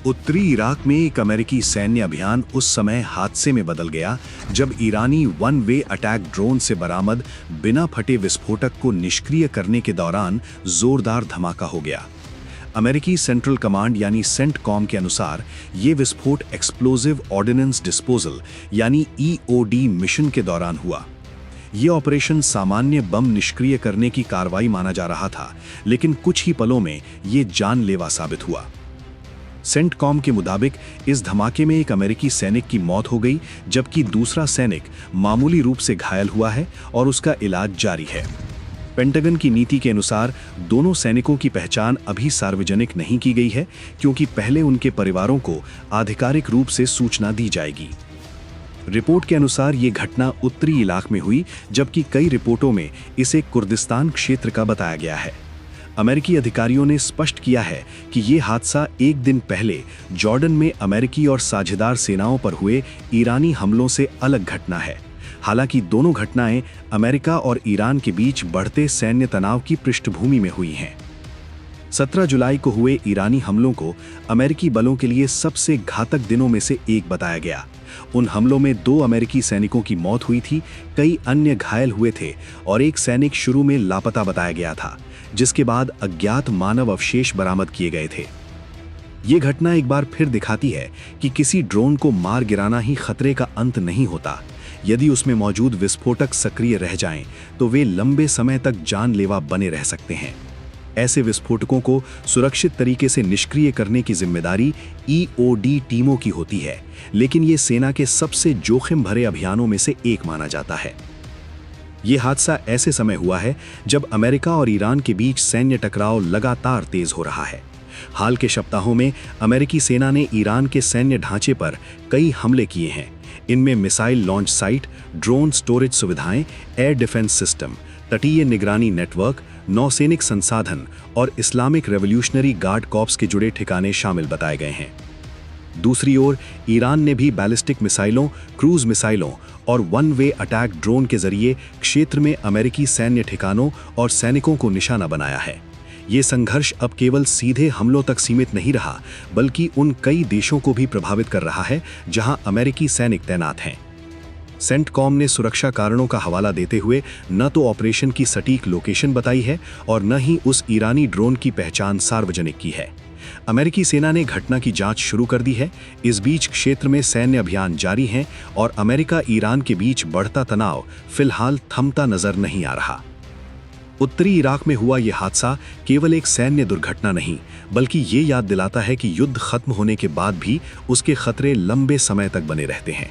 उत्तरी इराक में एक अमेरिकी सैन्य अभियान उस समय हादसे में बदल गया जब ईरानी वन वे अटैक ड्रोन से बरामद बिना फटे विस्फोटक को निष्क्रिय करने के दौरान जोरदार धमाका हो गया। अमेरिकी सेंट्रल कमांड यानी सेंटकॉम के अनुसार ये विस्फोट एक्सप्लोजिव ऑर्डिनेंस डिस्पोजल यानी EOD मिशन के दौरान हुआ। ये ऑपरेशन सामान्य बम निष्क्रिय करने की कार्रवाई माना जा रहा था, लेकिन कुछ ही पलों में ये जानलेवा साबित हुआ। सेंटकॉम के मुताबिक इस धमाके में एक अमेरिकी सैनिक की मौत हो गई, जबकि दूसरा सैनिक मामूली रूप से घायल हुआ है और उसका इलाज जारी है। पेंटागन की नीति के अनुसार दोनों सैनिकों की पहचान अभी सार्वजनिक नहीं की गई है, क्योंकि पहले उनके परिवारों को आधिकारिक रूप से सूचना दी जाएगी। रिपोर्ट के अनुसार ये घटना उत्तरी इलाक में हुई, जबकि कई रिपोर्टों में इसे कुर्दिस्तान क्षेत्र का बताया गया है। अमेरिकी अधिकारियों ने स्पष्ट किया है कि ये हादसा एक दिन पहले जॉर्डन में अमेरिकी और साझेदार सेनाओं पर हुए ईरानी हमलों से अलग घटना है। हालांकि दोनों घटनाएं अमेरिका और ईरान के बीच बढ़ते सैन्य तनाव की पृष्ठभूमि में हुई हैं। 17 जुलाई को हुए ईरानी हमलों को अमेरिकी बलों के लिए सबसे घातक दिनों में से एक बताया गया। उन हमलों में 2 अमेरिकी सैनिकों की मौत हुई थी, कई अन्य घायल हुए थे और एक सैनिक शुरू में लापता बताया गया था, जिसके बाद अज्ञात मानव अवशेष बरामद किए गए थे। ये घटना एक बार फिर दिखाती है कि किसी ड्रोन को मार गिराना ही खतरे का अंत नहीं होता। यदि उसमें मौजूद विस्फोटक सक्रिय रह जाएं, तो वे लंबे समय तक जानलेवा बने रह सकते हैं। ऐसे विस्फोटकों को सुरक्षित तरीके से निष्क्रिय करने की जिम्मेदारी EOD टीमों की होती है, लेकिन ये सेना के सबसे जोखिम भरे अभियानों में से एक माना जाता है। ये हादसा ऐसे समय हुआ है जब अमेरिका और ईरान के बीच सैन्य टकराव लगातार तेज हो रहा है। हाल के सप्ताहों में अमेरिकी सेना ने ईरान के सैन्य ढांचे पर कई हमले किए हैं। इनमें missile launch site, drone storage सुविधाएं, एयर डिफेंस सिस्टम, तटीय निगरानी नेटवर्क, नौसैनिक संसाधन और इस्लामिक रेवोल्यूशनरी गार्ड कॉर्प्स के जुड़े ठिकाने शामिल बताए गए हैं। दूसरी ओर ईरान ने भी बैलिस्टिक मिसाइलों, क्रूज मिसाइलों और वन वे अटैक ड्रोन के जरिए क्षेत्र में अमेरिकी सैन्य ठिकानों और सैनिकों को निशाना बनाया है। ये संघर्ष अब केवल सीधे हमलों तक सीमित नहीं रहा, बल्कि उन कई देशों को भी प्रभावित कर रहा है जहां अमेरिकी सैनिक तैनात हैं। सेंटकॉम ने सुरक्षा कारणों का हवाला देते हुए न तो ऑपरेशन की सटीक लोकेशन बताई है और न ही उस ईरानी ड्रोन की पहचान सार्वजनिक की है। अमेरिकी सेना ने घटना की जांच शुरू कर दी है। इस बीच क्षेत्र में सैन्य अभियान जारी हैं और अमेरिका ईरान के बीच बढ़ता तनाव फिलहाल थमता नजर नहीं आ रहा। उत्तरी इराक में हुआ यह हादसा केवल एक सैन्य दुर्घटना नहीं, बल्कि ये याद दिलाता है कि युद्ध खत्म होने के बाद भी उसके खतरे लंबे समय तक बने रहते हैं।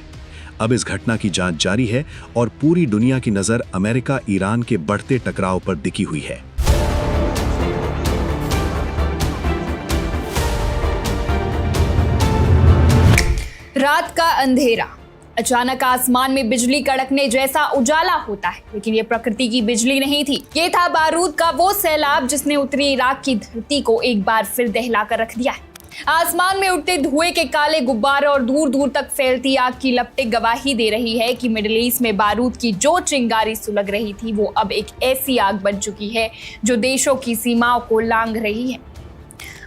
अब इस घटना की जांच जारी है और पूरी दुनिया की नजर अमेरिका ईरान के बढ़ते टकराव पर टिकी हुई है। रात का अंधेरा, अचानक आसमान में बिजली कड़कने जैसा उजाला होता है, लेकिन ये प्रकृति की बिजली नहीं थी। ये था बारूद का वो सैलाब जिसने उत्तरी इराक की धरती को एक बार फिर दहला कर रख दिया है। आसमान में उठते धुएं के काले गुब्बारे और दूर दूर तक फैलती आग की लपटें गवाही दे रही है कि मिडिल ईस्ट में बारूद की जो चिंगारी सुलग रही थी, वो अब एक ऐसी आग बन चुकी है जो देशों की सीमाओं को लांघ रही है।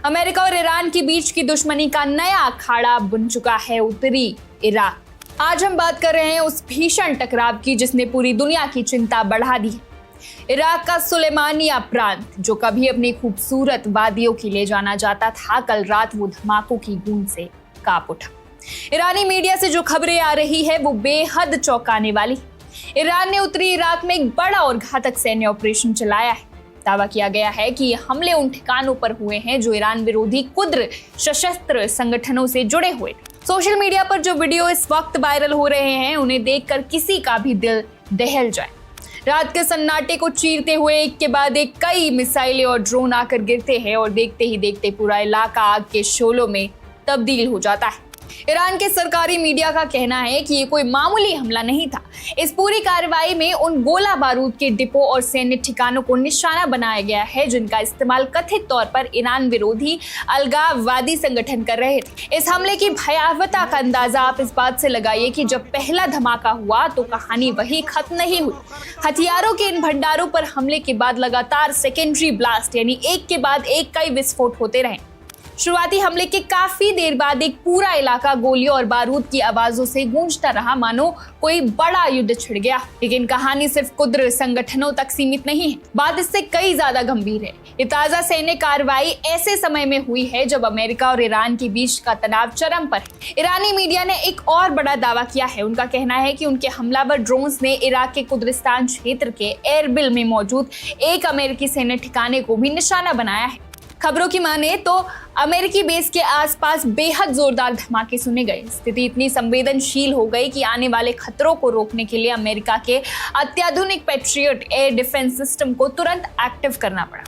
अमेरिका और ईरान के बीच की दुश्मनी का नया अखाड़ा बुन चुका है उत्तरी इराक। आज हम बात कर रहे हैं उस भीषण टकराव की जिसने पूरी दुनिया की चिंता बढ़ा दी है। इराक का सुलेमानिया प्रांत, जो कभी अपनी खूबसूरत वादियों के लिए जाना जाता था, कल रात वो धमाकों की गूंज से कांप उठा। ईरानी मीडिया से जो खबरें आ रही है वो बेहद चौंकाने वाली। ईरान ने उत्तरी इराक में एक बड़ा और घातक सैन्य ऑपरेशन चलाया है। दावा किया गया है कि ये हमले उन ठिकानों पर हुए हैं जो ईरान विरोधी कुर्द सशस्त्र संगठनों से जुड़े हुए थे। सोशल मीडिया पर जो वीडियो इस वक्त वायरल हो रहे हैं, उन्हें देखकर किसी का भी दिल दहल जाए। रात के सन्नाटे को चीरते हुए एक के बाद एक कई मिसाइलें और ड्रोन आकर गिरते हैं और देखते ही देखते पूरा इलाका आग के शोलों में तब्दील हो जाता है। ईरान के सरकारी मीडिया का कहना है कि ये कोई मामूली हमला नहीं था। इस पूरी कार्रवाई में उन गोला बारूद के डिपो और सैन्य ठिकानों को निशाना बनाया गया है जिनका इस्तेमाल कथित तौर पर ईरान विरोधी अलगाववादी संगठन कर रहे थे। इस हमले की भयावहता का अंदाजा आप इस बात से लगाइए कि जब पहला धमाका हुआ तो कहानी वही खत्म नहीं हुई। हथियारों के इन भंडारों पर हमले के बाद लगातार सेकेंडरी ब्लास्ट यानी एक के बाद एक कई विस्फोट होते रहे। शुरुआती हमले के काफी देर बाद एक पूरा इलाका गोलियों और बारूद की आवाजों से गूंजता रहा, मानो कोई बड़ा युद्ध छिड़ गया। लेकिन कहानी सिर्फ कुद्र संगठनों तक सीमित नहीं है, बात इससे कई ज्यादा गंभीर है। ये ताजा सैन्य कार्रवाई ऐसे समय में हुई है जब अमेरिका और ईरान के बीच का तनाव चरम पर है। ईरानी मीडिया ने एक और बड़ा दावा किया है। उनका कहना है कि उनके हमलावर ड्रोन्स ने इराक के कुर्दिस्तान क्षेत्र के एरबिल में मौजूद एक अमेरिकी सैन्य ठिकाने को भी निशाना बनाया है। खबरों की माने तो अमेरिकी बेस के आसपास बेहद जोरदार धमाके सुने गए। स्थिति इतनी संवेदनशील हो गई कि आने वाले खतरों को रोकने के लिए अमेरिका के अत्याधुनिक पैट्रियट एयर डिफेंस सिस्टम को तुरंत एक्टिव करना पड़ा।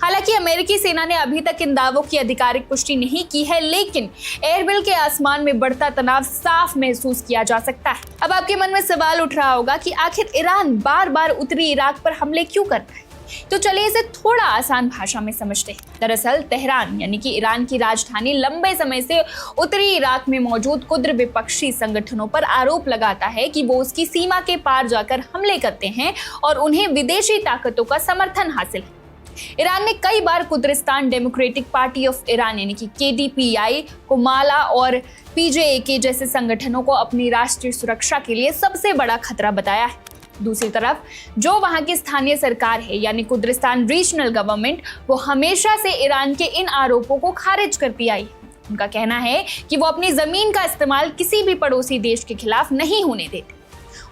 हालांकि अमेरिकी सेना ने अभी तक इन दावों की आधिकारिक पुष्टि नहीं की है, लेकिन एयरबिल के आसमान में बढ़ता तनाव साफ महसूस किया जा सकता है। अब आपके मन में सवाल उठ रहा होगा कि आखिर ईरान बार बार उत्तरी इराक पर हमले क्यों करता है? तो चलिए इसे थोड़ा आसान भाषा में समझते हैं। दरअसल तेहरान यानी कि ईरान की राजधानी लंबे समय से उत्तरी इराक में मौजूद कुर्द विपक्षी संगठनों पर आरोप लगाता है कि वो उसकी सीमा के पार जाकर हमले करते हैं और उन्हें विदेशी ताकतों का समर्थन हासिल है। ईरान ने कई बार Kurdistan democratic party of Iran यानी कि KDPI को माला और PJAK जैसे संगठनों को अपनी राष्ट्रीय सुरक्षा के लिए सबसे बड़ा खतरा बताया है। दूसरी तरफ जो वहां की स्थानीय सरकार है यानी कुर्दिस्तान रीजनल गवर्नमेंट, वो हमेशा से ईरान के इन आरोपों को खारिज करती आई है। उनका कहना है कि वो अपनी जमीन का इस्तेमाल किसी भी पड़ोसी देश के खिलाफ नहीं होने देते।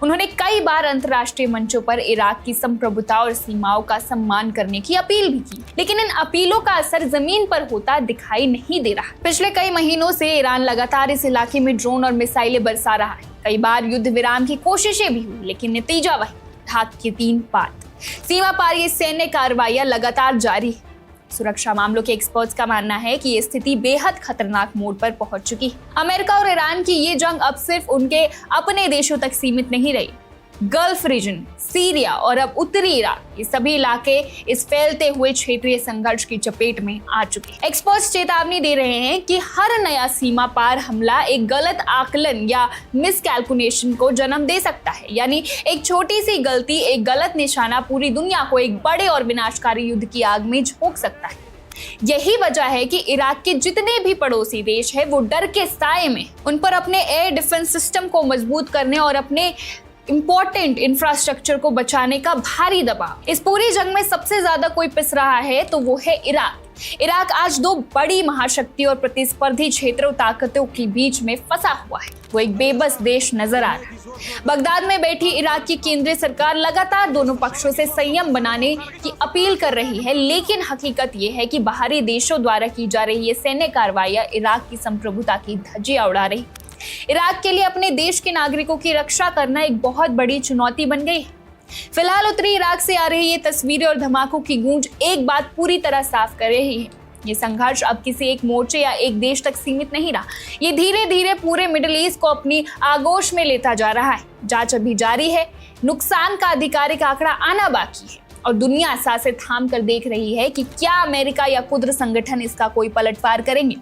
उन्होंने कई बार अंतर्राष्ट्रीय मंचों पर इराक की संप्रभुता और सीमाओं का सम्मान करने की अपील भी की, लेकिन इन अपीलों का असर जमीन पर होता दिखाई नहीं दे रहा। पिछले कई महीनों से ईरान लगातार इस इलाके में ड्रोन और मिसाइलें बरसा रहा है। कई बार युद्ध विराम की कोशिशें भी हुई, लेकिन नतीजा वही, ढाक की तीन पात। सीमा पार ये सैन्य कार्रवाइयां लगातार जारी है। सुरक्षा मामलों के एक्सपर्ट्स का मानना है कि ये स्थिति बेहद खतरनाक मोड़ पर पहुंच चुकी है। अमेरिका और ईरान की ये जंग अब सिर्फ उनके अपने देशों तक सीमित नहीं रही। गल्फ रीजन, सीरिया और अब उत्तरी इराक, ये सभी इलाके इस फैलते हुए क्षेत्रीय संघर्ष की चपेट में आ चुके हैं। एक्सपर्ट्स चेतावनी दे रहे हैं कि हर नया सीमा पार हमला एक गलत आकलन या मिसकैलकुलेशन को जन्म दे सकता है। यानी एक छोटी सी गलती, एक गलत निशाना पूरी दुनिया को एक बड़े और विनाशकारी युद्ध की आग में झोंक सकता है। यही वजह है कि इराक के जितने भी पड़ोसी देश हैं, वो डर के साए में उन पर अपने एयर डिफेंस सिस्टम को मजबूत करने और अपने इंपॉर्टेंट इंफ्रास्ट्रक्चर को बचाने का भारी दबाव। इस पूरी जंग में सबसे ज्यादा कोई पिस रहा है तो वो है इराक। इराक आज दो बड़ी महाशक्ति और प्रतिस्पर्धी क्षेत्रों ताकतों के बीच में फंसा हुआ है। वो एक बेबस देश नजर आ रहा है। बगदाद में बैठी इराक की केंद्रीय सरकार लगातार दोनों पक्षों से संयम बनाने की अपील कर रही है, लेकिन हकीकत ये है कि बाहरी देशों द्वारा की जा रही ये सैन्य कार्रवाइयां इराक की संप्रभुता की धज्जियां उड़ा रही। इराक के लिए अपने देश के नागरिकों की रक्षा करना एक बहुत बड़ी चुनौती बन गई है। फिलहाल उत्तरी इराक से आ रही ये तस्वीरें और धमाकों की गूंज एक बात पूरी तरह साफ कर रही है। ये संघर्ष अब किसी एक मोर्चे या एक देश तक सीमित नहीं रहा। ये धीरे धीरे पूरे मिडिल ईस्ट को अपनी आगोश में लेता जा रहा है। जांच अभी जारी है, नुकसान का आधिकारिक आंकड़ा आना बाकी है और दुनिया सांसें थाम कर देख रही है कि क्या अमेरिका या कुर्द संगठन इसका कोई पलटवार करेंगे।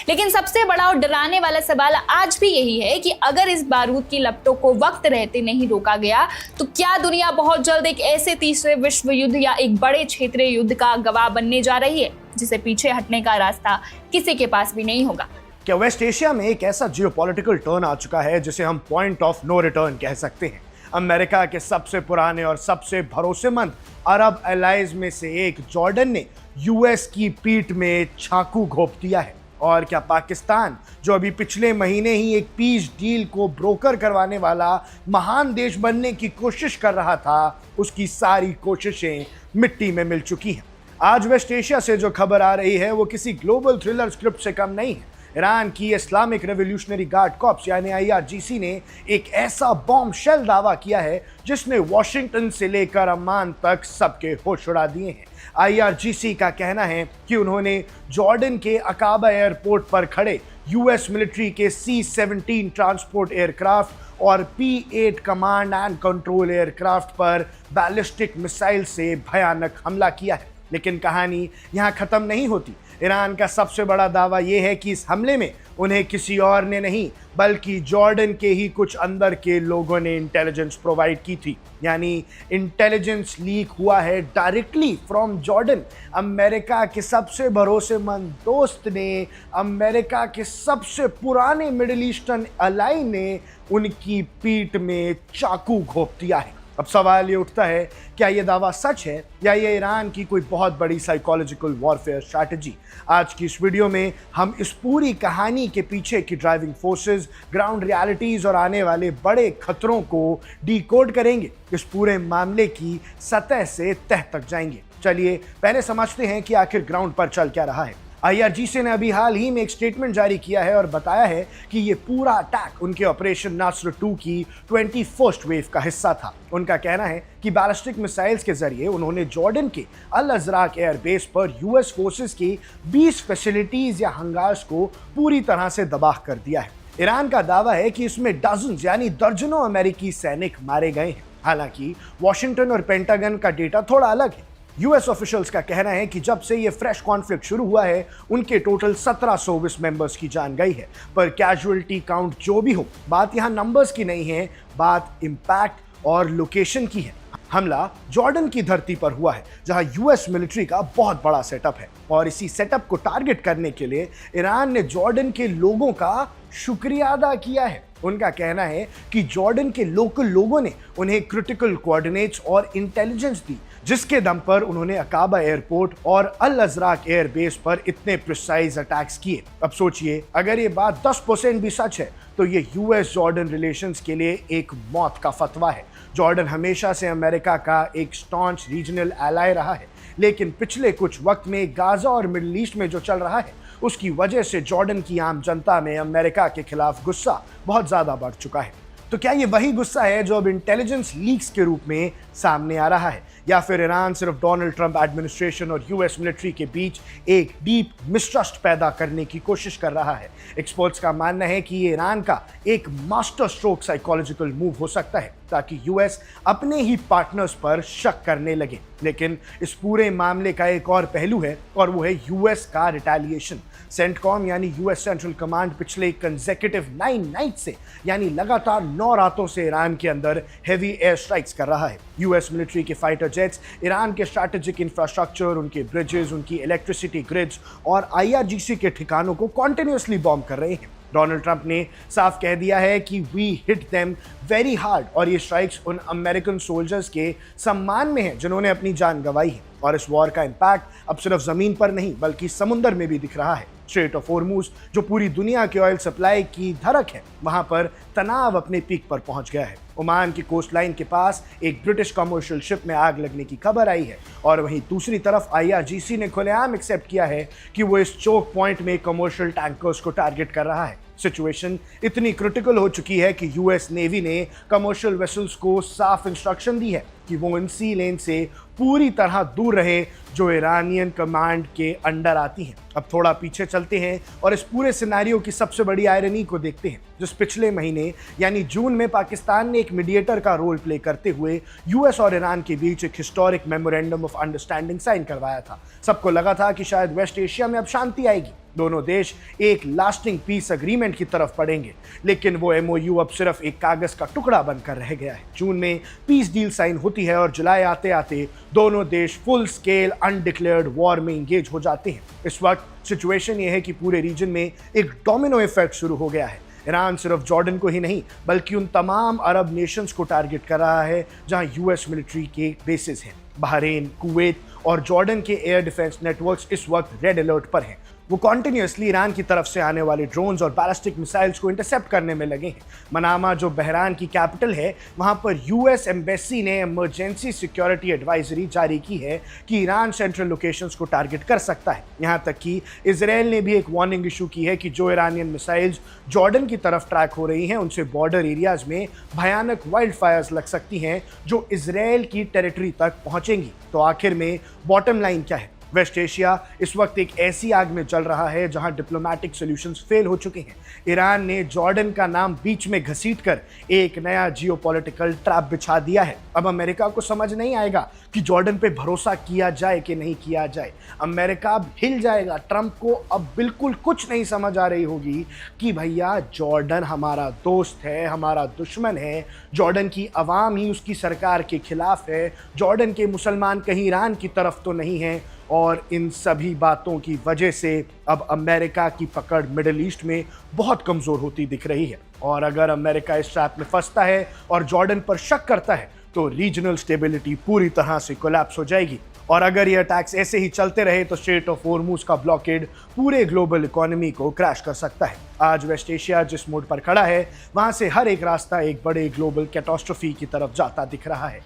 लेकिन सबसे बड़ा और डराने वाला सवाल आज भी यही है कि अगर इस बारूद की लपटों को वक्त रहते नहीं रोका गया तो क्या दुनिया बहुत जल्द एक ऐसे तीसरे विश्व युद्ध या एक बड़े क्षेत्रीय युद्ध का गवाह बनने जा रही है जिसे पीछे हटने का रास्ता किसी के पास भी नहीं होगा। क्या वेस्ट एशिया में एक ऐसा जियोपॉलिटिकल टर्न आ चुका है जिसे हम पॉइंट ऑफ नो रिटर्न कह सकते हैं? अमेरिका के सबसे पुराने और सबसे भरोसेमंद अरब एलाइज में से एक जॉर्डन ने यूएस की पीठ में चाकू घोंप दिया है। और क्या पाकिस्तान, जो अभी पिछले महीने ही एक पीस डील को ब्रोकर करवाने वाला महान देश बनने की कोशिश कर रहा था, उसकी सारी कोशिशें मिट्टी में मिल चुकी हैं। आज वेस्ट एशिया से जो खबर आ रही है वो किसी ग्लोबल थ्रिलर स्क्रिप्ट से कम नहीं है। ईरान की इस्लामिक रेवोल्यूशनरी गार्ड कॉर्प्स यानी IRGC ने एक ऐसा बॉम्ब शेल दावा किया है जिसने वॉशिंगटन से लेकर अम्मान तक सबके होश उड़ा दिए हैं। IRGC का कहना है कि उन्होंने जॉर्डन के अकाबा एयरपोर्ट पर खड़े US मिलिट्री के C-17 ट्रांसपोर्ट एयरक्राफ्ट और P-8 command and control aircraft पर बैलिस्टिक मिसाइल से भयानक हमला किया है। लेकिन कहानी यहाँ खत्म नहीं होती। ईरान का सबसे बड़ा दावा यह है कि इस हमले में उन्हें किसी और ने नहीं बल्कि जॉर्डन के ही कुछ अंदर के लोगों ने इंटेलिजेंस प्रोवाइड की थी। यानी इंटेलिजेंस लीक हुआ है डायरेक्टली फ्रॉम जॉर्डन। अमेरिका के सबसे भरोसेमंद दोस्त ने, अमेरिका के सबसे पुराने मिडिल ईस्टर्न अलाई ने उनकी पीठ में चाकू घोंप दिया है। अब सवाल ये उठता है, क्या ये दावा सच है या ये ईरान की कोई बहुत बड़ी साइकोलॉजिकल वॉरफेयर स्ट्रैटेजी? आज की इस वीडियो में हम इस पूरी कहानी के पीछे की ड्राइविंग फोर्सेस, ग्राउंड रियलिटीज और आने वाले बड़े खतरों को डिकोड करेंगे। इस पूरे मामले की सतह से तह तक जाएंगे। चलिए पहले समझते हैं कि आखिर ग्राउंड पर चल क्या रहा है। IRGC ने अभी हाल ही में एक स्टेटमेंट जारी किया है और बताया है कि ये पूरा अटैक उनके ऑपरेशन नास्र 2 की 21st वेव का हिस्सा था। उनका कहना है कि बैलिस्टिक मिसाइल्स के जरिए उन्होंने जॉर्डन के अल अज़राक एयरबेस पर US फोर्सेस की 20 फैसिलिटीज या हंगार्स को पूरी तरह से तबाह कर दिया है। ईरान का दावा है कि इसमें डजन्स यानी दर्जनों अमेरिकी सैनिक मारे गए हैं। हालांकि वॉशिंगटन और पेंटागन का डेटा थोड़ा अलग है। US ऑफिशियल्स का कहना है कि जब से ये फ्रेश कॉन्फ्लिक्ट शुरू हुआ है उनके टोटल 17 सर्विस मेंबर्स की जान गई है। पर कैजुअलिटी काउंट जो भी हो, बात यहाँ नंबर्स की नहीं है, बात इंपैक्ट और लोकेशन की है। हमला जॉर्डन की धरती पर हुआ है जहां US मिलिट्री का बहुत बड़ा सेटअप है और इसी सेटअप को टारगेट करने के लिए ईरान ने जॉर्डन के लोगों का शुक्रिया अदा किया है। उनका कहना है कि जॉर्डन के लोकल लोगों ने उन्हें क्रिटिकल कोऑर्डिनेट्स और इंटेलिजेंस दी, जिसके दम पर उन्होंने अकाबा एयरपोर्ट और अल अज़राक एयरबेस पर इतने प्रिसाइज अटैक्स किए। अब सोचिए, अगर ये बात 10% भी सच है तो ये US जॉर्डन रिलेशंस के लिए एक मौत का फतवा है। जॉर्डन हमेशा से अमेरिका का एक स्टॉन्च रीजनल एलाय रहा है, लेकिन पिछले कुछ वक्त में गाजा और मिडिल ईस्ट में जो चल रहा है उसकी वजह से जॉर्डन की आम जनता में अमेरिका के खिलाफ गुस्सा बहुत ज्यादा बढ़ चुका है। तो क्या ये वही गुस्सा है जो अब इंटेलिजेंस लीक्स के रूप में सामने आ रहा है, या फिर ईरान सिर्फ डोनाल्ड ट्रंप एडमिनिस्ट्रेशन और US मिलिट्री के बीच एक डीप मिसट्रस्ट पैदा करने की कोशिश कर रहा है? एक्सपर्ट्स का मानना है कि ये ईरान का एक मास्टर स्ट्रोक साइकोलॉजिकल मूव हो सकता है ताकि US अपने ही पार्टनर्स पर शक करने लगे। लेकिन इस पूरे मामले का एक और पहलू है और वो है US का रिटेलिएशन। सेंटकॉम यानी US सेंट्रल कमांड पिछले कंसेक्यूटिव 9 नाइट से यानी लगातार 9 रातों से ईरान के अंदर हेवी एयर स्ट्राइक्स कर रहा है। US मिलिट्री के फाइटर जेट्स ईरान के स्ट्रैटेजिक इंफ्रास्ट्रक्चर, उनके ब्रिजेस, उनकी इलेक्ट्रिसिटी ग्रिड्स और IRGC के ठिकानों को कॉन्टिन्यूसली बॉम्ब कर रहे हैं। डोनाल्ड ट्रंप ने साफ कह दिया है कि we hit them very hard और ये स्ट्राइक्स उन अमेरिकन सोल्जर्स के सम्मान में है जिन्होंने अपनी जान गंवाई है। और इस वॉर का इम्पैक्ट अब सिर्फ जमीन पर नहीं बल्कि समुद्र में भी दिख रहा है। स्ट्रेट ऑफ हॉर्मुज जो पूरी दुनिया के ऑयल सप्लाई की धड़क है, वहां पर तनाव अपने पीक पर पहुंच गया है। ओमान की कोस्ट लाइन के पास एक ब्रिटिश कमर्शियल शिप में आग लगने की खबर आई है और वहीं दूसरी तरफ IRGC ने खुलेआम एक्सेप्ट किया है कि वो इस चोक पॉइंट में कमर्शियल टैंकर्स को टारगेट कर रहा है। सिचुएशन इतनी क्रिटिकल हो चुकी है कि US नेवी ने कमर्शियल वेसल्स को साफ इंस्ट्रक्शन दी है कि वो इन सी लेन से पूरी तरह दूर रहे जो ईरानियन कमांड के अंडर आती हैं। अब थोड़ा पीछे चलते हैं और इस पूरे सिनेरियो की सबसे बड़ी आयरनी को देखते हैं, जिस पिछले महीने यानी जून में पाकिस्तान ने एक मीडिएटर का रोल प्ले करते हुए US और ईरान के बीच एक historic memorandum of understanding sign करवाया था। सबको लगा था कि शायद वेस्ट एशिया में अब शांति आएगी, दोनों देश एक लास्टिंग पीस अग्रीमेंट की तरफ बढ़ेंगे, लेकिन वो MOU अब सिर्फ एक कागज का टुकड़ा बनकर रह गया है। जून में पीस डील साइन होती है और जुलाई आते आते दोनों देश फुल स्केल अनडिक्लेयर्ड वॉर में इंगेज हो जाते हैं। इस वक्त सिचुएशन ये है कि पूरे रीजन में एक डोमिनो इफेक्ट शुरू हो गया है। ईरान सिर्फ जॉर्डन को ही नहीं बल्कि उन तमाम अरब नेशंस को टारगेट कर रहा है जहां US मिलिट्री के बेसिस हैं। बहरीन, कुवैत और जॉर्डन के एयर डिफेंस नेटवर्क्स इस वक्त रेड अलर्ट पर हैं। वो कॉन्टिन्यूसली ईरान की तरफ से आने वाले ड्रोन्स और बैलिस्टिक मिसाइल्स को इंटरसेप्ट करने में लगे हैं। मनामा जो बहरान की कैपिटल है, वहां पर US एम्बेसी ने इमरजेंसी सिक्योरिटी एडवाइजरी जारी की है कि ईरान सेंट्रल लोकेशंस को टारगेट कर सकता है। यहां तक कि इजराइल ने भी एक वार्निंग इशू की है कि जो ईरानियन मिसाइल्स जॉर्डन की तरफ ट्रैक हो रही हैं उनसे बॉर्डर एरियाज में भयानक वाइल्ड फायर्स लग सकती हैं जो इजराइल की टेरिटरी तक पहुंचेंगी। तो आखिर में बॉटम लाइन क्या है? वेस्ट एशिया इस वक्त एक ऐसी आग में जल रहा है जहां डिप्लोमेटिक सॉल्यूशंस फेल हो चुके हैं। ईरान ने जॉर्डन का नाम बीच में घसीटकर एक नया जियोपॉलिटिकल ट्रैप बिछा दिया है। अब अमेरिका को समझ नहीं आएगा कि जॉर्डन पे भरोसा किया जाए कि नहीं किया जाए। अमेरिका अब हिल जाएगा। ट्रंप को अब बिल्कुल कुछ नहीं समझ आ रही होगी कि भैया जॉर्डन हमारा दोस्त है, हमारा दुश्मन है। जॉर्डन की आवाम ही उसकी सरकार के खिलाफ है। जॉर्डन के मुसलमान कहीं ईरान की तरफ तो नहीं है। और इन सभी बातों की वजह से अब अमेरिका की पकड़ मिडिल ईस्ट में बहुत कमज़ोर होती दिख रही है। और अगर अमेरिका इस ट्रैप में फंसता है और जॉर्डन पर शक करता है तो रीजनल स्टेबिलिटी पूरी तरह से कोलैप्स हो जाएगी। और अगर ये अटैक्स ऐसे ही चलते रहे तो स्ट्रेट ऑफ होर्मुज का ब्लॉकेड पूरे ग्लोबल इकोनॉमी को क्रैश कर सकता है। आज वेस्ट एशिया जिस मोड पर खड़ा है वहां से हर एक रास्ता एक बड़े ग्लोबल कैटास्ट्रोफी की तरफ जाता दिख रहा है।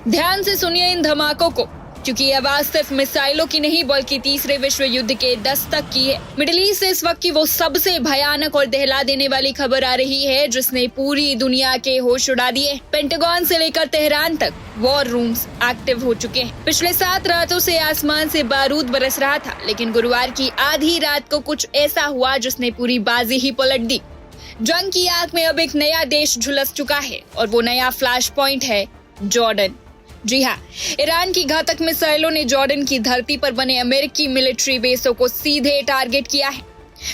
ध्यान से सुनिए इन धमाकों को, क्योंकि ये आवाज सिर्फ मिसाइलों की नहीं बल्कि तीसरे विश्व युद्ध के दस्तक की है। मिडिल ईस्ट से इस वक्त की वो सबसे भयानक और दहला देने वाली खबर आ रही है जिसने पूरी दुनिया के होश उड़ा दिए। पेंटागन से लेकर तेहरान तक वॉर रूम्स एक्टिव हो चुके हैं। पिछले 7 रातों से आसमान से बारूद बरस रहा था, लेकिन गुरुवार की आधी रात को कुछ ऐसा हुआ जिसने पूरी बाजी ही पलट दी। जंग की आग में अब एक नया देश झुलस चुका है और वो नया फ्लैश पॉइंट है जॉर्डन। जी हाँ, ईरान की घातक मिसाइलों ने जॉर्डन की धरती पर बने अमेरिकी मिलिट्री बेसों को सीधे टारगेट किया है।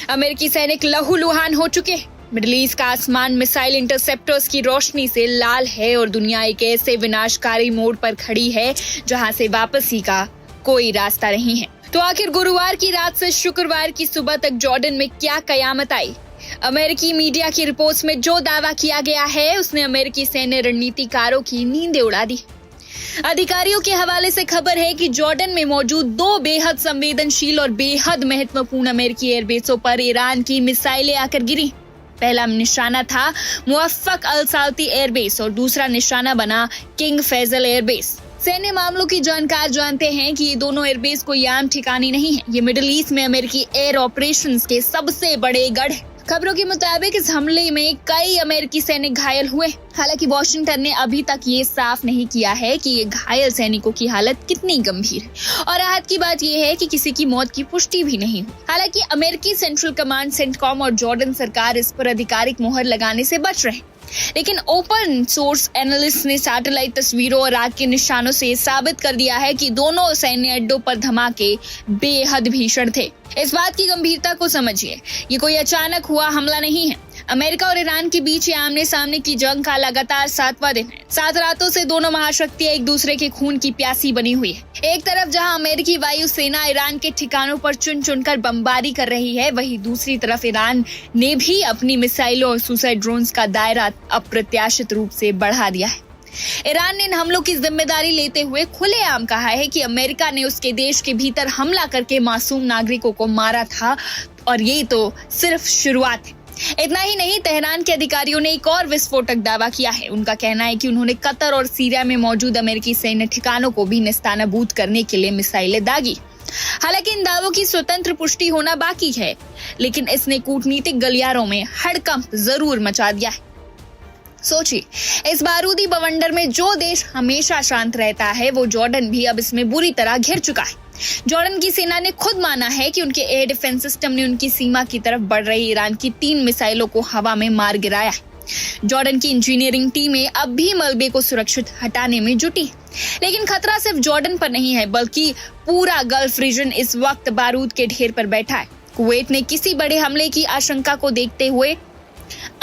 अमेरिकी सैनिक लहूलुहान हो चुके हैं। मिडिल ईस्ट का आसमान मिसाइल इंटरसेप्टर्स की रोशनी से लाल है और दुनिया एक ऐसे विनाशकारी मोड़ पर खड़ी है जहां से वापसी का कोई रास्ता नहीं है। तो आखिर गुरुवार की रात से शुक्रवार की सुबह तक जॉर्डन में क्या कयामत आई? अमेरिकी मीडिया की रिपोर्ट्स में जो दावा किया गया है उसने अमेरिकी सैन्य रणनीतिकारों की नींदें उड़ा दी। अधिकारियों के हवाले से खबर है कि जॉर्डन में मौजूद 2 बेहद संवेदनशील और बेहद महत्वपूर्ण अमेरिकी एयरबेसों पर ईरान की मिसाइलें आकर गिरी। पहला निशाना था मुवफ्फक अल साल्ती एयरबेस और दूसरा निशाना बना किंग फैजल एयरबेस। सैन्य मामलों की जानकार जानते हैं कि ये दोनों एयरबेस कोई आम ठिकाने नहीं है। ये मिडिल ईस्ट में अमेरिकी एयर ऑपरेशंस के सबसे बड़े गढ़ है। खबरों के मुताबिक इस हमले में कई अमेरिकी सैनिक घायल हुए। हालांकि वॉशिंगटन ने अभी तक ये साफ नहीं किया है कि ये घायल सैनिकों की हालत कितनी गंभीर है। और राहत की बात यह है कि किसी की मौत की पुष्टि भी नहीं हुई। हालांकि अमेरिकी सेंट्रल कमांड सेंटकॉम और जॉर्डन सरकार इस पर आधिकारिक मोहर लगाने से बच रहे, लेकिन ओपन सोर्स एनालिस्ट ने सैटेलाइट तस्वीरों और आग के निशानों से साबित कर दिया है कि दोनों सैन्य अड्डों पर धमाके बेहद भीषण थे। इस बात की गंभीरता को समझिए, ये कोई अचानक हुआ हमला नहीं है। अमेरिका और ईरान के बीच ये आमने सामने की जंग का लगातार 7वां दिन है। 7 रातों से दोनों महाशक्तियां एक दूसरे के खून की प्यासी बनी हुई है। एक तरफ जहां अमेरिकी वायुसेना ईरान के ठिकानों पर चुन चुनकर बमबारी कर रही है, वहीं दूसरी तरफ ईरान ने भी अपनी मिसाइलों और सुसाइड ड्रोन्स का दायरा अप्रत्याशित रूप से बढ़ा दिया है। ईरान ने इन हमलों की जिम्मेदारी लेते हुए खुलेआम कहा है कि अमेरिका ने उसके देश के भीतर हमला करके मासूम नागरिकों को मारा था और ये तो सिर्फ शुरुआत है। इतना ही नहीं, तेहरान के अधिकारियों ने एक और विस्फोटक दावा किया है। उनका कहना है कि उन्होंने कतर और सीरिया में मौजूद अमेरिकी सैन्य ठिकानों को भी निस्तानाबूद करने के लिए मिसाइलें दागी। हालांकि इन दावों की स्वतंत्र पुष्टि होना बाकी है, लेकिन इसने कूटनीतिक गलियारों में हड़कंप जरूर मचा दिया है। सोचिए, इस बारूदी बवंडर में जो देश हमेशा शांत रहता है वो जॉर्डन भी अब इसमें बुरी तरह घिर चुका है। जॉर्डन की सेना ने खुद माना है कि उनके एयर डिफेंस सिस्टम ने उनकी सीमा की तरफ बढ़ रही ईरान की 3 मिसाइलों को हवा में मार गिराया है। जॉर्डन की इंजीनियरिंग टीमें अब भी मलबे को सुरक्षित हटाने में जुटी, लेकिन खतरा सिर्फ जॉर्डन पर नहीं है बल्कि पूरा गल्फ रीजन इस वक्त बारूद के ढेर पर बैठा है। कुवैत ने किसी बड़े हमले की आशंका को देखते हुए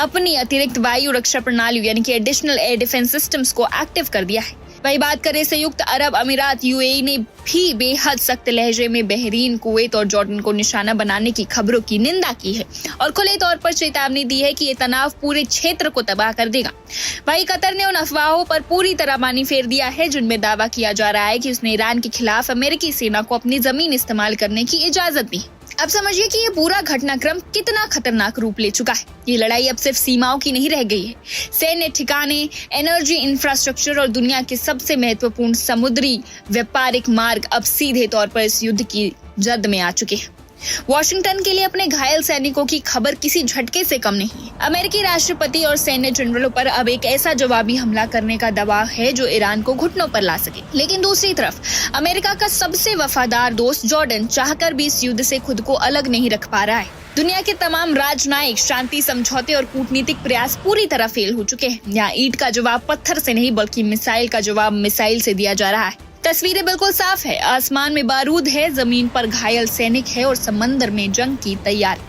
अपनी अतिरिक्त वायु रक्षा प्रणाली यानी कि एडिशनल एयर डिफेंस सिस्टम्स को एक्टिव कर दिया है। वही बात करें संयुक्त अरब अमीरात यूएई ने भी बेहद सख्त लहजे में बहरीन, कुवैत और जॉर्डन को निशाना बनाने की खबरों की निंदा की है और खुले तौर पर चेतावनी दी है कि ये तनाव पूरे क्षेत्र को तबाह कर देगा। वही कतर ने उन अफवाहों पर पूरी तरह पानी फेर दिया है जिनमें दावा किया जा रहा है कि उसने ईरान के खिलाफ अमेरिकी सेना को अपनी जमीन इस्तेमाल करने की इजाजत दी। अब समझिए कि ये पूरा घटनाक्रम कितना खतरनाक रूप ले चुका है। ये लड़ाई अब सिर्फ सीमाओं की नहीं रह गई है। सैन्य ठिकाने, एनर्जी इंफ्रास्ट्रक्चर और दुनिया के सबसे महत्वपूर्ण समुद्री व्यापारिक मार्ग अब सीधे तौर पर इस युद्ध की जद में आ चुके हैं। वॉशिंगटन के लिए अपने घायल सैनिकों की खबर किसी झटके से कम नहीं है। अमेरिकी राष्ट्रपति और सैन्य जनरलों पर अब एक ऐसा जवाबी हमला करने का दबाव है जो ईरान को घुटनों पर ला सके। लेकिन दूसरी तरफ अमेरिका का सबसे वफादार दोस्त जॉर्डन चाहकर भी इस युद्ध से खुद को अलग नहीं रख पा रहा है। दुनिया के तमाम राजनयिक शांति समझौते और कूटनीतिक प्रयास पूरी तरह फेल हो चुके हैं। यहाँ ईंट का जवाब पत्थर से नहीं बल्कि मिसाइल का जवाब मिसाइल से दिया जा रहा है। तस्वीरें बिल्कुल साफ है, आसमान में बारूद है, जमीन पर घायल सैनिक है और समंदर में जंग की तैयारी।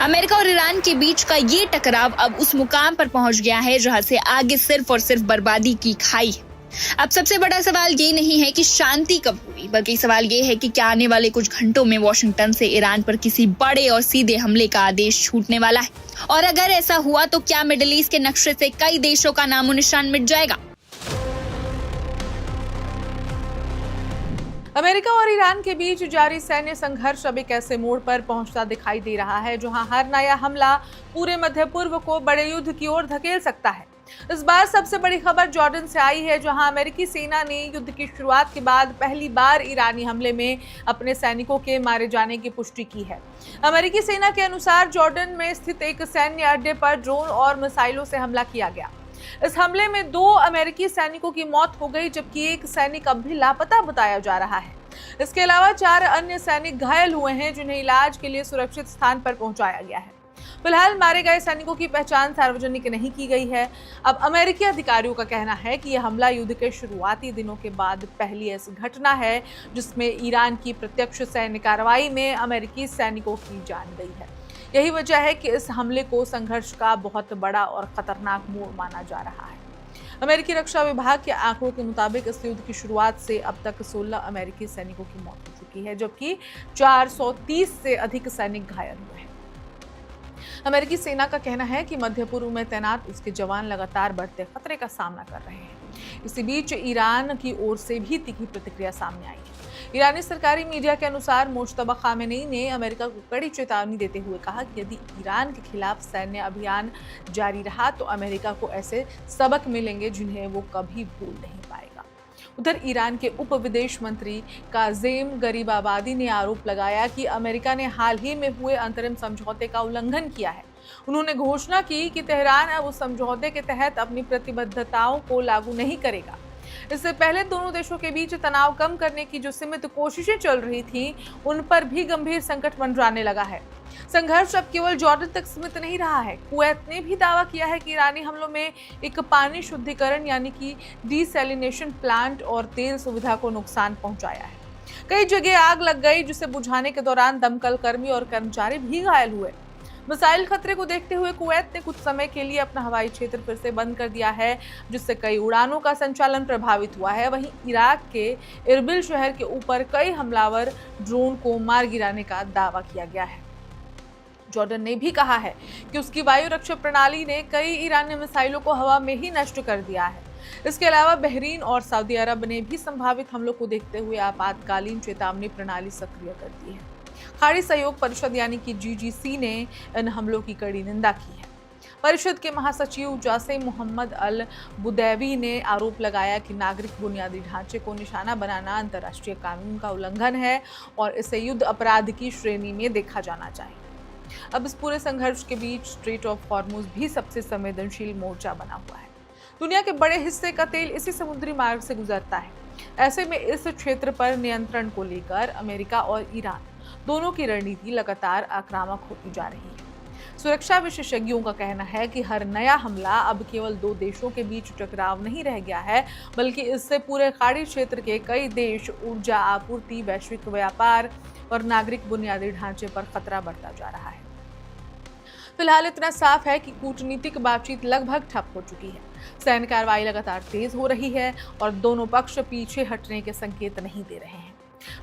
अमेरिका और ईरान के बीच का ये टकराव अब उस मुकाम पर पहुंच गया है जहां से आगे सिर्फ और सिर्फ बर्बादी की खाई है। अब सबसे बड़ा सवाल ये नहीं है कि शांति कब हुई, बल्कि सवाल ये है कि क्या आने वाले कुछ घंटों में वॉशिंगटन से ईरान पर किसी बड़े और सीधे हमले का आदेश छूटने वाला है, और अगर ऐसा हुआ तो क्या मिडिल ईस्ट के नक्शे से कई देशों का नामो निशान मिट जाएगा। अमेरिका और ईरान के बीच जारी सैन्य संघर्ष अब एक ऐसे मोड़ पर पहुंचता दिखाई दे रहा है जहां हर नया हमला पूरे मध्य पूर्व को बड़े युद्ध की ओर धकेल सकता है। इस बार सबसे बड़ी खबर जॉर्डन से आई है, जहां अमेरिकी सेना ने युद्ध की शुरुआत के बाद पहली बार ईरानी हमले में अपने सैनिकों के मारे जाने की पुष्टि की है। अमेरिकी सेना के अनुसार जॉर्डन में स्थित एक सैन्य अड्डे पर ड्रोन और मिसाइलों से हमला किया गया। इस हमले में 2 अमेरिकी सैनिकों की मौत हो गई, जबकि एक सैनिक अब भी लापता बताया जा रहा है। इसके अलावा 4 अन्य सैनिक घायल हुए हैं, जिन्हें इलाज के लिए सुरक्षित स्थान पर पहुंचाया गया है। फिलहाल मारे गए सैनिकों की पहचान सार्वजनिक नहीं की गई है। अब अमेरिकी अधिकारियों का कहना है कि यह हमला युद्ध के शुरुआती दिनों के बाद पहली ऐसी घटना है जिसमें ईरान की प्रत्यक्ष सैन्य कार्रवाई में अमेरिकी सैनिकों की जान गई है। यही वजह है कि इस हमले को संघर्ष का बहुत बड़ा और खतरनाक मोड़ माना जा रहा है। अमेरिकी रक्षा विभाग के आंकड़ों के मुताबिक इस युद्ध की शुरुआत से अब तक 16 अमेरिकी सैनिकों की मौत हो चुकी है, जबकि 430 से अधिक सैनिक घायल हुए हैं। अमेरिकी सेना का कहना है कि मध्य पूर्व में तैनात उसके जवान लगातार बढ़ते खतरे का सामना कर रहे हैं। इसी बीच ईरान की ओर से भी तीखी प्रतिक्रिया सामने आई है। ईरानी सरकारी मीडिया के अनुसार मुश्तबा खामेनी ने अमेरिका को कड़ी चेतावनी देते हुए कहा कि यदि ईरान के खिलाफ सैन्य अभियान जारी रहा तो अमेरिका को ऐसे सबक मिलेंगे जिन्हें वो कभी भूल नहीं पाएगा। उधर ईरान के उप विदेश मंत्री काज़ेम गरीबाबादी ने आरोप लगाया कि अमेरिका ने हाल ही में हुए अंतरिम समझौते का उल्लंघन किया है। उन्होंने घोषणा की कि तेहरान अब उस समझौते के तहत अपनी प्रतिबद्धताओं को लागू नहीं करेगा। इससे पहले दोनों देशों के बीच तनाव कम करने की जो सीमित कोशिशें चल रही थीं, उन पर भी गंभीर संकट मंडराने लगा है। संघर्ष अब केवल जॉर्डन तक सीमित नहीं रहा है। कुवैत ने भी दावा किया है कि ईरानी हमलों में एक पानी शुद्धिकरण यानी कि डिसैलिनेशन प्लांट और तेल सुविधा को नुकसान पहुंचाया है। कई जगह आग लग गई, जिसे बुझाने के दौरान दमकल कर्मी और कर्मचारी भी घायल हुए। मिसाइल खतरे को देखते हुए कुवैत ने कुछ समय के लिए अपना हवाई क्षेत्र फिर से बंद कर दिया है, जिससे कई उड़ानों का संचालन प्रभावित हुआ है। वहीं इराक के इरबिल शहर के ऊपर कई हमलावर ड्रोन को मार गिराने का दावा किया गया है। जॉर्डन ने भी कहा है कि उसकी वायु रक्षा प्रणाली ने कई ईरानी मिसाइलों को हवा में ही नष्ट कर दिया है। इसके अलावा बहरीन और सऊदी अरब ने भी संभावित हमलों को देखते हुए आपातकालीन चेतावनी प्रणाली सक्रिय कर दी है। खाड़ी सहयोग परिषद यानी कि GGC ने इन हमलों की कड़ी निंदा की है। परिषद के महासचिव जासिम मोहम्मद अल बुदैवी ने आरोप लगाया कि नागरिक बुनियादी ढांचे को निशाना बनाना अंतर्राष्ट्रीय कानून का उल्लंघन है और इसे युद्ध अपराध की श्रेणी में देखा जाना चाहिए। अब इस पूरे संघर्ष के बीच स्ट्रेट ऑफ हॉर्मुज भी सबसे संवेदनशील मोर्चा बना हुआ है। दुनिया के बड़े हिस्से का तेल इसी समुद्री मार्ग से गुजरता है। ऐसे में इस क्षेत्र पर नियंत्रण को लेकर अमेरिका और ईरान दोनों की रणनीति लगातार आक्रामक होती जा रही है। सुरक्षा विशेषज्ञों का कहना है कि हर नया हमला अब केवल 2 देशों के बीच टकराव नहीं रह गया है, बल्कि इससे पूरे खाड़ी क्षेत्र के कई देश, ऊर्जा आपूर्ति, वैश्विक व्यापार और नागरिक बुनियादी ढांचे पर खतरा बढ़ता जा रहा है। फिलहाल इतना साफ है कि कूटनीतिक बातचीत लगभग ठप हो चुकी है। सैन्य कार्रवाई लगातार तेज हो रही है और दोनों पक्ष पीछे हटने के संकेत नहीं दे रहे हैं।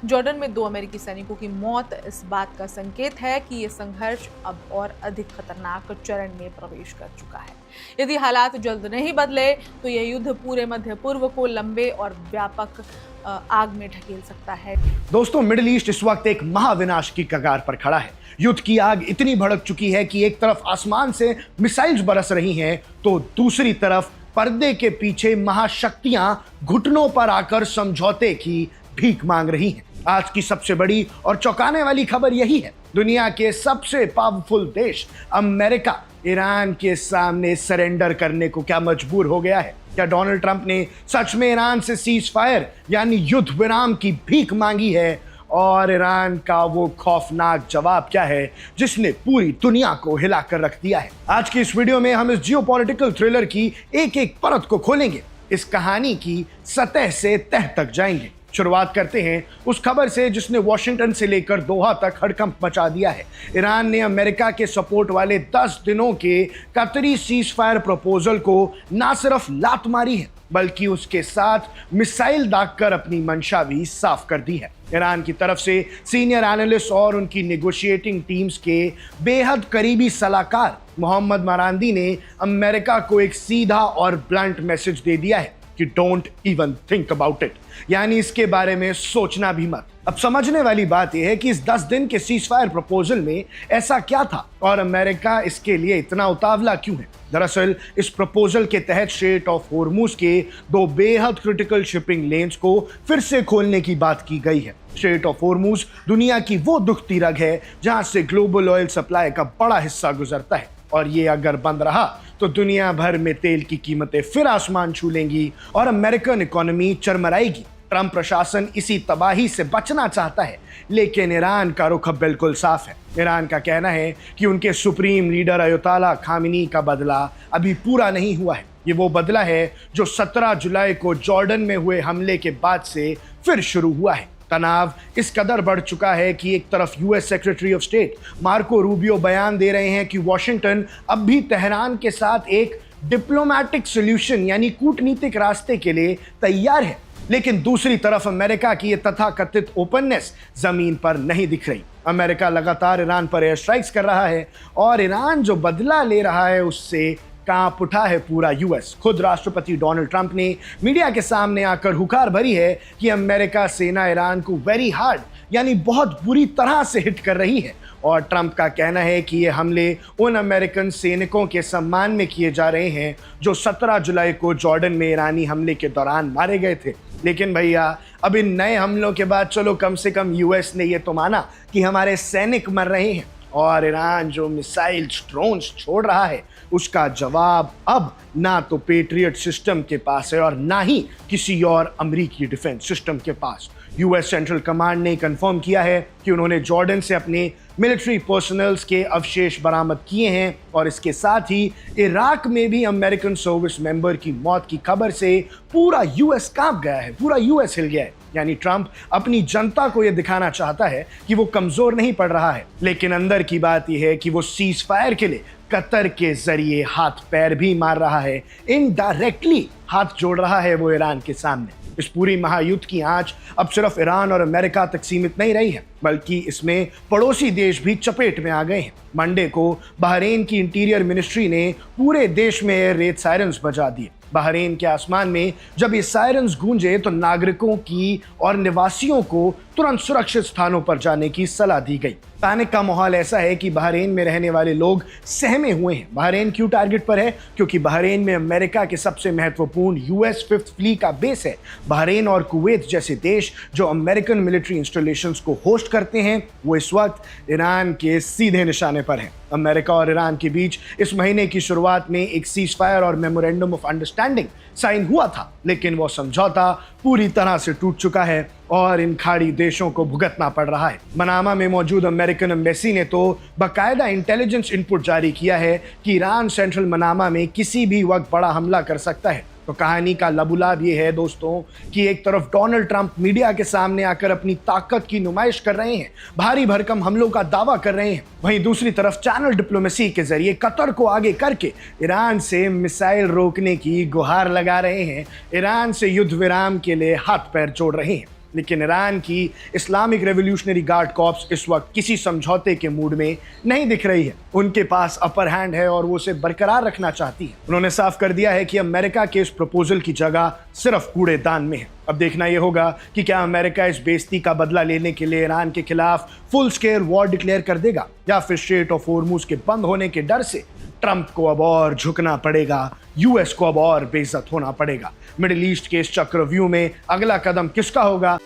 जॉर्डन में 2 अमेरिकी सैनिकों की मौत इस बात का संकेत है कि ये संघर्ष अब और अधिक खतरनाक चरण में प्रवेश कर चुका है। यदि हालात जल्द नहीं बदले तो यह युद्ध पूरे मध्य पूर्व को लंबे और व्यापक आग में ढकेल सकता है। दोस्तों, मिडिल ईस्ट इस वक्त एक महाविनाश की कगार पर खड़ा है। युद्ध की आग इतनी भड़क चुकी है कि एक तरफ आसमान से मिसाइल्स बरस रही हैं, तो दूसरी तरफ पर्दे के पीछे महाशक्तियां घुटनों पर आकर समझौते की भीख मांग रही हैं। आज की सबसे बड़ी और चौंकाने वाली खबर यही है दुनिया के सबसे पावरफुल देश अमेरिका ईरान के सामने सरेंडर करने को क्या मजबूर हो गया है? क्या डोनाल्ड ट्रंप ने सच में ईरान से सीज फायर यानी युद्ध विराम की भीख मांगी है? और ईरान का वो खौफनाक जवाब क्या है जिसने पूरी दुनिया को हिलाकर रख दिया है? आज की इस वीडियो में हम इस जियोपॉलिटिकल थ्रिलर की एक एक परत को खोलेंगे, इस कहानी की सतह से तह तक जाएंगे। शुरुआत करते हैं उस खबर से जिसने वॉशिंगटन से लेकर दोहा तक हड़कंप मचा दिया है। ईरान ने अमेरिका के सपोर्ट वाले 10 दिनों के कतरी सीज फायर प्रपोजल को ना सिर्फ लात मारी है बल्कि उसके साथ मिसाइल दागकर अपनी मंशा भी साफ कर दी है। ईरान की तरफ से सीनियर एनालिस्ट और उनकी नेगोशिएटिंग टीम्स के बेहद करीबी सलाहकार मोहम्मद मरांदी ने अमेरिका को एक सीधा और ब्लंट मैसेज दे दिया है कि don't even think about it, यानी इसके बारे में सोचना भी मत। अब समझने वाली बात यह है कि इस 10 दिन के सीज फायर प्रपोजल में ऐसा क्या था और अमेरिका इसके लिए इतना उतावला क्यों है। दरअसल इस प्रपोजल के तहत स्ट्रेट ऑफ हॉर्मुज के 2 बेहद क्रिटिकल शिपिंग लेन्स को फिर से खोलने की बात की गई है। स्ट्रेट ऑफ हॉर्मुज दुनिया की वो दुखती रग है जहां से ग्लोबल ऑयल सप्लाई का बड़ा हिस्सा गुजरता है और ये अगर बंद रहा तो दुनिया भर में तेल की कीमतें फिर आसमान छू लेंगी और अमेरिकन इकोनॉमी चरमराएगी। ट्रंप प्रशासन इसी तबाही से बचना चाहता है, लेकिन ईरान का रुख बिल्कुल साफ है। ईरान का कहना है कि उनके सुप्रीम लीडर अयतोला खामिनी का बदला अभी पूरा नहीं हुआ है। ये वो बदला है जो 17 जुलाई को जॉर्डन में हुए हमले के बाद से फिर शुरू हुआ है। तनाव इस कदर बढ़ चुका है कि एक तरफ US secretary of state Marco Rubio बयान दे रहे हैं कि वॉशिंगटन अब भी तेहरान के साथ एक डिप्लोमैटिक सॉल्यूशन यानी कूटनीतिक रास्ते के लिए तैयार है, लेकिन दूसरी तरफ अमेरिका की ये तथाकथित ओपननेस जमीन पर नहीं दिख रही। अमेरिका लगातार ईरान पर एयर स्ट्राइक्स कर रहा है और ईरान जो बदला ले रहा है उससे कांप उठा है पूरा यूएस। खुद राष्ट्रपति डोनाल्ड ट्रंप ने मीडिया के सामने आकर हुकार भरी है कि अमेरिका सेना ईरान को वेरी हार्ड यानी बहुत बुरी तरह से हिट कर रही है और ट्रंप का कहना है कि ये हमले उन अमेरिकन सैनिकों के सम्मान में किए जा रहे हैं जो 17 जुलाई को जॉर्डन में ईरानी हमले के दौरान मारे गए थे। लेकिन भैया अब इन नए हमलों के बाद चलो कम से कम यूएस ने ये तो माना कि हमारे सैनिक मर रहे हैं और ईरान जो मिसाइल ड्रोन्स छोड़ रहा है उसका जवाब अब ना तो पेट्रियट सिस्टम के पास है और ना ही किसी और अमेरिकी डिफेंस सिस्टम के पास। यूएस सेंट्रल कमांड ने कंफर्म किया है कि उन्होंने जॉर्डन से अपने मिलिट्री पर्सनल्स के अवशेष बरामद किए हैं और इसके साथ ही इराक में भी अमेरिकन सर्विस मेंबर की मौत की खबर से पूरा यूएस कांप गया है, पूरा यूएस हिल गया है। यानी ट्रंप अपनी जनता को यह दिखाना चाहता है कि वो कमजोर नहीं पड़ रहा है, लेकिन अंदर की बात यह है कि वो सीज फायर के लिए कतर के जरिए हाथ पैर भी मार रहा है, इनडायरेक्टली हाथ जोड़ रहा है वो ईरान के सामने। इस पूरी महायुद्ध की आंच अब सिर्फ ईरान और अमेरिका तक सीमित नहीं रही है बल्कि इसमें पड़ोसी देश भी चपेट में आ गए हैं। मंडे को बहरीन की इंटीरियर मिनिस्ट्री ने पूरे देश में एयर रेड सायरन्स बजा दिए। बहरीन के आसमान में जब ये सायरन्स गूंजे तो नागरिकों की और निवासियों को तुरंत सुरक्षित स्थानों पर जाने की सलाह दी गई। पैनिक का माहौल ऐसा है कि बहरीन में रहने वाले लोग सहमे हुए हैं। बहरीन क्यों टारगेट पर है? क्योंकि बहरीन में अमेरिका के सबसे महत्वपूर्ण यूएस 5th फ्लीट का बेस है। बहरीन और कुवैत जैसे देश जो अमेरिकन मिलिट्री इंस्टॉलेशंस को होस्ट करते हैं वो इस वक्त ईरान के सीधे निशाने पर हैं। अमेरिका और ईरान के बीच इस महीने की शुरुआत में एक सीज फायर और मेमोरेंडम ऑफ अंडरस्टैंडिंग साइन हुआ था, लेकिन वो समझौता पूरी तरह से टूट चुका है और इन खाड़ी देशों को भुगतना पड़ रहा है। मनामा में मौजूद अमेरिकन एम्बेसी ने तो बाकायदा इंटेलिजेंस इनपुट जारी किया है कि ईरान सेंट्रल मनामा में किसी भी वक्त बड़ा हमला कर सकता है। तो कहानी का लबुलाब ये है दोस्तों कि एक तरफ डोनाल्ड ट्रंप मीडिया के सामने आकर अपनी ताकत की नुमाइश कर रहे हैं, भारी भरकम हमलों का दावा कर रहे हैं, वहीं दूसरी तरफ चैनल डिप्लोमेसी के जरिए कतर को आगे करके ईरान से मिसाइल रोकने की गुहार लगा रहे हैं, ईरान से युद्ध विराम के लिए हाथ पैर जोड़ रहे हैं। लेकिन ईरान की इस्लामिक रेवोल्यूशनरी गार्ड कॉर्प्स इस वक्त किसी समझौते के मूड में नहीं दिख रही है। उनके पास अपर हैंड है और वो उसे बरकरार रखना चाहती है। उन्होंने साफ कर दिया है कि अमेरिका के इस प्रपोजल की जगह सिर्फ कूड़ेदान में है। अब देखना यह होगा कि क्या अमेरिका इस बेइज्जती का बदला लेने के लिए ईरान के खिलाफ फुल स्केल वॉर डिक्लेयर कर देगा या फिर स्ट्रेट ऑफ हॉर्मुज के बंद होने के डर से ट्रंप को अब और झुकना पड़ेगा, यूएस को अब और बेइज्जत होना पड़ेगा। मिडिल ईस्ट के इस चक्रव्यूह में अगला कदम किसका होगा?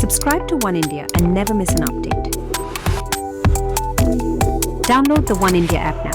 Subscribe to One India and never miss an update. Download the One India app now.